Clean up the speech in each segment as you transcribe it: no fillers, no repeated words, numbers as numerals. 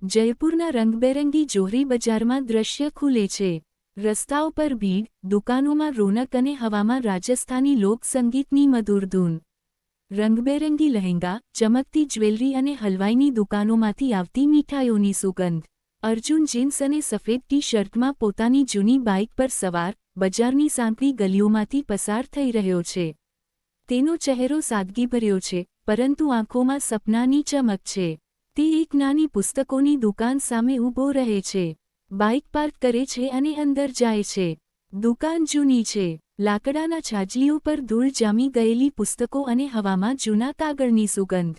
જયપુરના રંગબેરંગી જોહરી બજારમાં દ્રશ્ય ખુલે છે. રસ્તાઓ પર ભીડ, દુકાનોમાં રોનક અને હવામાં રાજસ્થાની લોકસંગીતની મધુર ધૂન. રંગબેરંગી લહેંગા, ચમકતી જ્વેલરી અને હલવાઈની દુકાનોમાંથી આવતી મીઠાઈઓની સુગંધ. અર્જુન જીન્સ અને સફેદ ટી-શર્ટમાં પોતાની જૂની બાઇક પર સવાર, બજારની સાંકડી ગલીઓમાંથી પસાર થઈ રહ્યો છે. તેનો ચહેરો સાદગીભર્યો છે, પરંતુ આંખોમાં સપનાની ચમક છે. તે એક નાની પુસ્તકોની દુકાન સામે ઊભો રહે છે. બાઇક પાર્ક કરે છે અને અંદર જાય છે. દુકાન જૂની છે. લાકડાના છાજલીઓ પર ધૂળ જામી ગયેલી પુસ્તકો અને હવામાં જૂના કાગળની સુગંધ.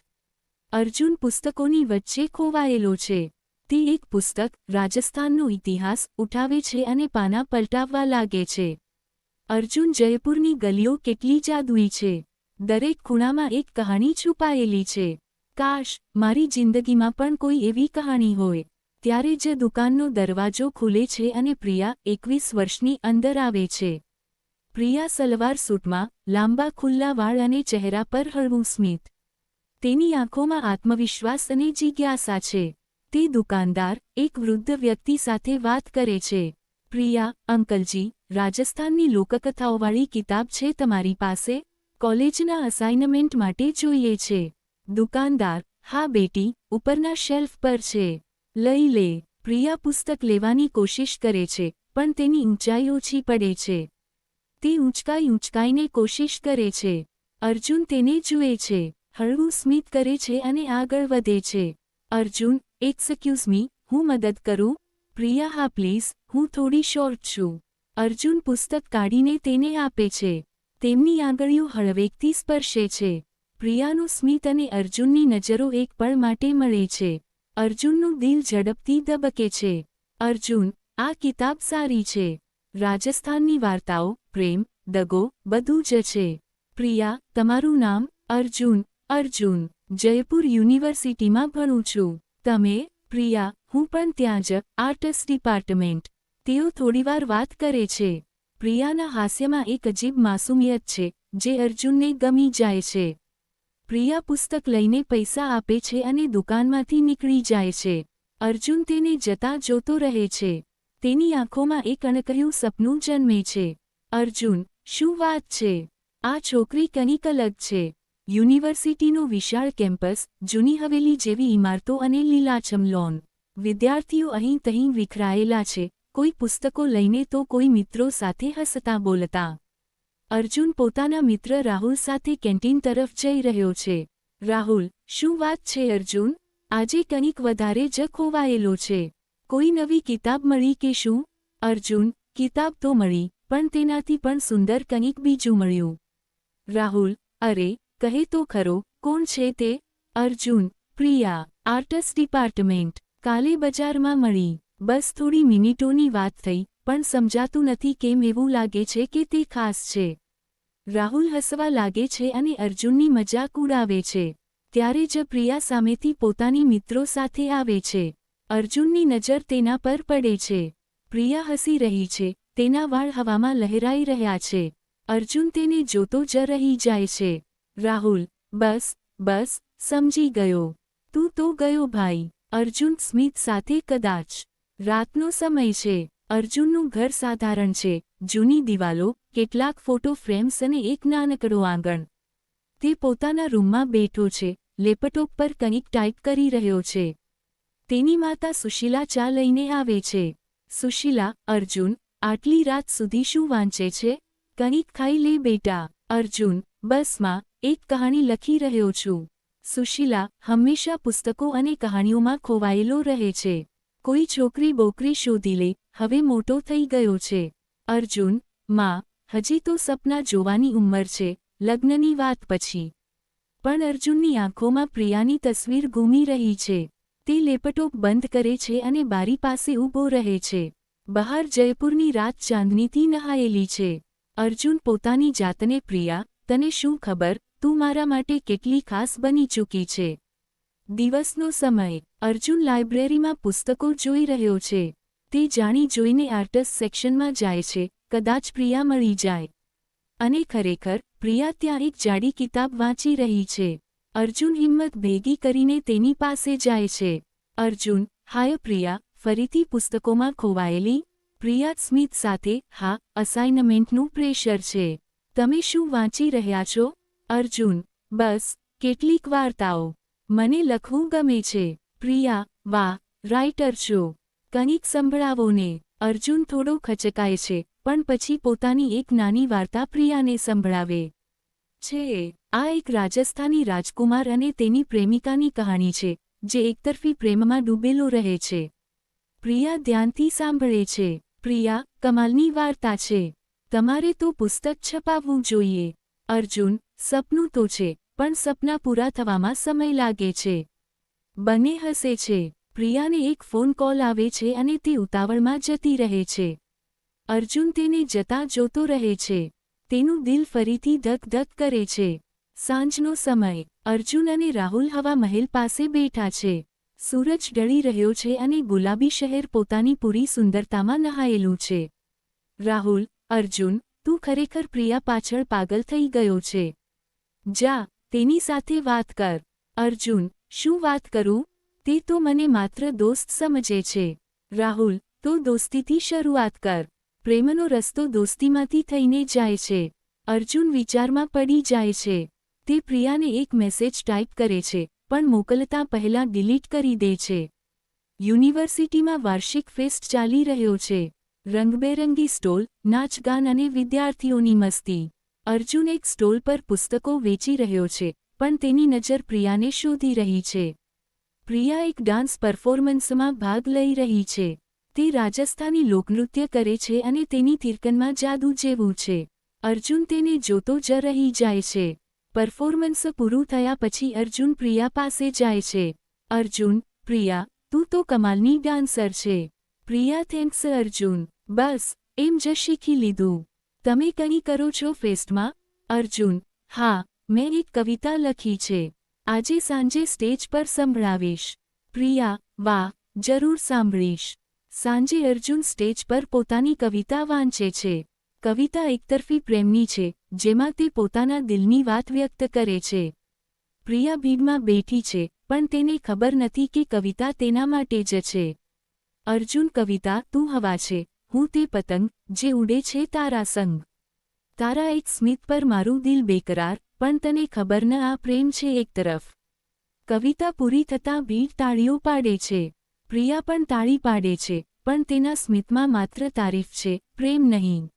અર્જુન પુસ્તકોની વચ્ચે ખોવાયેલો છે. તે એક પુસ્તક, રાજસ્થાનનો ઇતિહાસ, ઉઠાવે છે અને પાના પલટાવવા લાગે છે. અર્જુન જયપુરની ગલીઓ કેટલી જાદુઈ છે. દરેક ખૂણામાં એક કહાણી છુપાયેલી છે. કાશ, મારી જિંદગીમાં પણ કોઈ એવી કહાણી હોય. ત્યારે જ દુકાનનો દરવાજો ખુલે છે અને પ્રિયા, 21 વર્ષની, અંદર આવે છે. પ્રિયા સલવાર સૂટમાં, લાંબા ખુલ્લા વાળ અને ચહેરા પર હળવું સ્મિત. તેની આંખોમાં આત્મવિશ્વાસ અને જિજ્ઞાસા છે. તે દુકાનદાર, એક વૃદ્ધ વ્યક્તિ સાથે વાત કરે છે. પ્રિયા, અંકલજી, રાજસ્થાનની લોકકથાઓવાળી કિતાબ છે તમારી પાસે? કોલેજના અસાઇનમેન્ટ માટે જોઈએ છે. દુકાનદાર, હા બેટી, ઉપરના શેલ્ફ પર છે. લઈ લે. પ્રિયા પુસ્તક લેવાની કોશિશ કરે છે, પણ તેની ઊંચાઈ ઓછી પડે છે. તે ઊંચકાઈને કોશિશ કરે છે. અર્જુન તેને જુએ છે, હળવું સ્મિત કરે છે અને આગળ વધે છે. અર્જુન, એક્સક્યુઝ મી, હું મદદ કરું? પ્રિયા, હા પ્લીઝ, હું થોડી શોર્ટ છું. અર્જુન પુસ્તક કાઢીને તેને આપે છે. તેમની આંગળીઓ હળવેકથી સ્પર્શે છે. પ્રિયાનું સ્મિત અને અર્જુનની નજરો એક પળ માટે મળે છે. અર્જુનનું દિલ ઝડપથી ધબકે છે. અર્જુન, આ કિતાબ સારી છે. રાજસ્થાનની વાર્તાઓ, પ્રેમ, દગો, બધું જ છે. પ્રિયા, તમારું નામ? અર્જુન, અર્જુન. જયપુર યુનિવર્સિટીમાં ભણું છું. તમે? પ્રિયા, હું પણ ત્યાં જ, આર્ટ્સ ડિપાર્ટમેન્ટ. તેઓ થોડીવાર વાત કરે છે. પ્રિયાના હાસ્યમાં એક અજીબ માસૂમિયત છે, જે અર્જુનને ગમી જાય છે. પ્રિયા પુસ્તક લઈને પૈસા આપે છે અને દુકાનમાંથી નીકળી જાય છે. અર્જુન તેને જતા જોતો રહે છે. તેની આંખોમાં એક અણકહ્યું સપનું જન્મે છે. અર્જુન, શું વાત છે? આ છોકરી કંઈક અલગ છે. યુનિવર્સિટીનો વિશાળ કેમ્પસ, જૂની હવેલી જેવી ઇમારતો અને લીલાછમ લોન. વિદ્યાર્થીઓ અહીં તહીં વિખરાયેલા છે, કોઈ પુસ્તકો લઈને તો કોઈ મિત્રો સાથે હસતા બોલતા. અર્જુન પોતાના મિત્ર રાહુલ સાથે કેન્ટીન તરફ જઈ રહ્યો છે. રાહુલ, શું વાત છે અર્જુન? આજે કંઈક વધારે જ ખોવાયેલો છે. કોઈ નવી કિતાબ મળી કે શું? અર્જુન, કિતાબ તો મળી, પણ તેનાથી પણ સુંદર કંઈક બીજું મળ્યું. રાહુલ, અરે, કહે તો ખરો, કોણ છે તે? Arjun, Priya, arts department. કાલે બજારમાં મળી. બસ થોડી મિનિટોની વાત થઈ, પણ સમજાતું નથી કેમ એવું લાગે છે કે તે ખાસ છે. રાહુલ હસવા લાગે છે અને અર્જુનની મજાક ઉડાવે છે. ત્યારે જ પ્રિયા સામેથી પોતાની મિત્રો સાથે આવે છે. અર્જુનની નજર તેના પર પડે છે. પ્રિયા હસી રહી છે, તેના વાળ હવામાં લહેરાઈ રહ્યા છે. અર્જુન તેને જોતો જ રહી જાય છે. રાહુલ, બસ, સમજી ગયો. તું તો ગયો ભાઈ. અર્જુન સ્મિત સાથે, કદાચ. રાતનો સમય છે. અર્જુનનું ઘર સાધારણ છે, જૂની દિવાલો, કેટલાક ફોટો ફ્રેમ્સ અને એક નાનકડો આંગણ. તે પોતાના રૂમમાં બેઠો છે, લેપટોપ પર કંઈક ટાઈપ કરી રહ્યો છે. તેની માતા સુશીલા ચા લઈને આવે છે. સુશીલા, અર્જુન, આટલી રાત સુધી શું વાંચે છે? કંઈક ખાઈ લે બેટા. અર્જુન, બસમાં, એક કહાણી લખી રહ્યો છું. સુશીલા, હંમેશા પુસ્તકો અને કહાણીઓમાં ખોવાયેલો રહે છે. કોઈ છોકરી બોકરી શોધી લે, હવે મોટો થઈ ગયો છે. અર્જુન, માં, હજી તો સપના જોવાની ઉંમર છે, લગ્નની વાત પછી. પણ અર્જુનની આંખોમાં પ્રિયાની તસવીર ઘૂમી રહી છે. તે લેપટોપ બંધ કરે છે અને બારી પાસે ઊભો રહે છે. બહાર જયપુરની રાત ચાંદનીથી નહાયેલી છે. અર્જુન પોતાની જાતને, પ્રિયા, તને શું ખબર, તું મારા માટે કેટલી ખાસ બની ચૂકી છે. દિવસનો સમય. અર્જુન લાઇબ્રેરીમાં પુસ્તકો જોઈ રહ્યો છે. તે જાણી જોઈને આર્ટ્સ સેક્શનમાં જાય છે, કદાચ પ્રિયા મળી જાય. અને ખરેખર, પ્રિયા ત્યાં એક જાડી કિતાબ વાંચી રહી છે. અર્જુન હિંમત ભેગી કરીને તેની પાસે જાય છે. અર્જુન, હાય પ્રિયા, ફરીથી પુસ્તકોમાં ખોવાયેલી? પ્રિયા સ્મિત સાથે, હા, અસાઇનમેન્ટનું પ્રેશર છે. તમે શું વાંચી રહ્યા છો? અર્જુન, બસ, કેટલીક વાર્તાઓ. મને લખવું ગમે છે. પ્રિયા, વાહ, રાઇટર છો. કંઈક સંભળાવો ને. અર્જુન થોડો ખચકાય છે, પણ પછી પોતાની એક નાની વાર્તા પ્રિયાને સંભળાવે છે. આ એક રાજસ્થાની રાજકુમાર અને તેની પ્રેમિકાની કહાણી છે, જે એકતરફી પ્રેમમાં ડૂબેલો રહે છે. પ્રિયા ધ્યાનથી સાંભળે છે. પ્રિયા, કમાલની વાર્તા છે. તમારે તો પુસ્તક છપાવવું જોઈએ. અર્જુન, સપનું તો છે, પણ સપના પૂરા થવામાં સમય લાગે છે. બંને હસે છે. પ્રિયાને એક ફોન કોલ આવે છે અને તે ઉતાવળમાં જતી રહે છે. અર્જુન તેને જતાં જોતો રહે છે. તેનું દિલ ફરીથી ધક ધક કરે છે. સાંજનો સમય. અર્જુન અને રાહુલ હવા મહેલ પાસે બેઠા છે. સૂરજ ઢળી રહ્યો છે અને ગુલાબી શહેર પોતાની પૂરી સુંદરતામાં નહાયેલું છે. રાહુલ, અર્જુન, તું ખરેખર પ્રિયા પાછળ પાગલ થઈ ગયો છે. જા, તેની સાથે વાત કર. અર્જુન, શું વાત કરું? તે તો મને માત્ર દોસ્ત સમજે છે. રાહુલ, તો દોસ્તીથી શરૂઆત કર. પ્રેમનો રસ્તો દોસ્તીમાંથી થઈને જાય છે. અર્જુન વિચારમાં પડી જાય છે. તે પ્રિયાને એક મેસેજ ટાઈપ કરે છે, પણ મોકલતા પહેલાં ડિલીટ કરી દે છે. યુનિવર્સિટીમાં વાર્ષિક ફેસ્ટ ચાલી રહ્યો છે. રંગબેરંગી સ્ટોલ, નાચગાન અને વિદ્યાર્થીઓની મસ્તી. અર્જુન એક સ્ટોલ પર પુસ્તકો વેચી રહ્યો છે, પણ તેની નજર પ્રિયાને શોધી રહી છે. પ્રિયા એક ડાન્સ પરફોર્મન્સમાં ભાગ લઈ રહી છે. તે રાજસ્થાની લોકનૃત્ય કરે છે અને તેની તિરકનમાં જાદુ જેવું છે. અર્જુન તેને જોતો જ રહી જાય છે. પરફોર્મન્સ પૂરું થયા પછી અર્જુન પ્રિયા પાસે જાય છે. અર્જુન, પ્રિયા, તું તો કમાલની ડાન્સર છે. પ્રિયા, થેન્ક્સ અર્જુન. બસ, એમ જ શીખી લીધું. તમે કંઈ કરો છો ફેસ્ટમાં? અર્જુન, હા, મેં એક કવિતા લખી છે. આજે સાંજે સ્ટેજ પર સંભળાવીશ. પ્રિયા, વાહ, જરૂર સાંભળીશ. સાંજે અર્જુન સ્ટેજ પર પોતાની કવિતા વાંચે છે. કવિતા એકતરફી પ્રેમની છે, જેમાં તે પોતાના દિલની વાત વ્યક્ત કરે છે. પ્રિયા ભીડમાં બેઠી છે, પણ તેને ખબર નથી કે કવિતા તેના માટે જ છે. અર્જુન, કવિતા, તું હવા છે, હું તે પતંગ, જે ઉડે છે તારા સંગ. તારા એક સ્મિત પર મારું દિલ બેકરાર, પણ તને ખબર ન આ પ્રેમ છે એક તરફ. કવિતા પૂરી થતાં ભીડ તાળીઓ પાડે છે. પ્રિયા પણ તાળી પાડે છે, પણ તેના સ્મિતમાં માત્ર તારીફ છે, પ્રેમ નહીં.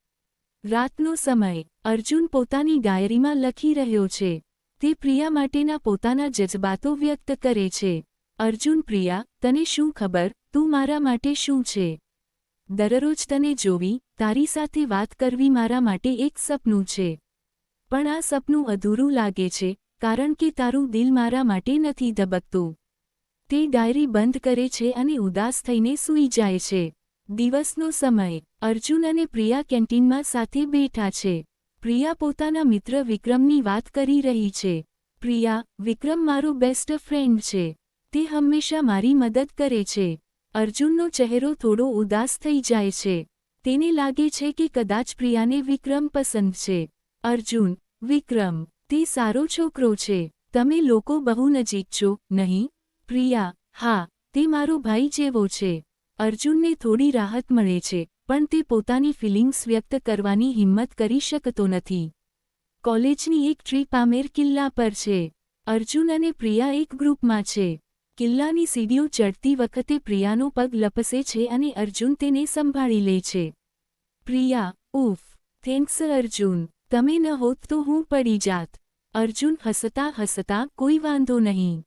રાતનો સમય. અર્જુન પોતાની ડાયરીમાં લખી રહ્યો છે. તે પ્રિયા માટેના પોતાના જજબાતો વ્યક્ત કરે છે. અર્જુન, પ્રિયા, તને શું ખબર, તું મારા માટે શું છે? દરરોજ તને જોવી, તારી સાથે વાત કરવી મારા માટે એક સપનું છે. પણ આ સપનું અધૂરું લાગે છે, કારણ કે તારું દિલ મારા માટે નથી ધબકતું. તે ડાયરી બંધ કરે છે અને ઉદાસ થઈને સૂઈ જાય છે. દિવસનો સમય. અર્જુન અને પ્રિયા કેન્ટીનમાં સાથે બેઠા છે. પ્રિયા પોતાના મિત્ર વિક્રમની વાત કરી રહી છે. પ્રિયા, વિક્રમ મારો બેસ્ટ ફ્રેન્ડ છે. તે હંમેશા મારી મદદ કરે છે. અર્જુનનો ચહેરો થોડો ઉદાસ થઈ જાય છે. તેને લાગે છે કે કદાચ પ્રિયાને વિક્રમ પસંદ છે. અર્જુન, વિક્રમ, તે સારો છોકરો છે. તમે લોકો બહુ નજીક છો, નહીં? પ્રિયા, હા, તે મારો ભાઈ જેવો છે. અર્જુનને થોડી રાહત મળે છે, પણ તે પોતાની ફિલિંગ્સ વ્યક્ત કરવાની હિંમત કરી શકતો નથી. કોલેજની એક ટ્રીપ આમેર કિલ્લા પર છે. અર્જુન અને પ્રિયા એક ગ્રુપમાં છે. કિલ્લાની સીડીઓ ચડતી વખતે પ્રિયાનો પગ લપસે છે અને અર્જુન તેને સંભાળી લે છે. પ્રિયા, ઉફ, થેન્ક્સ અર્જુન. તમે ન હોત તો હું પડી જાત. અર્જુન હસતા હસતા, કોઈ વાંધો નહીં.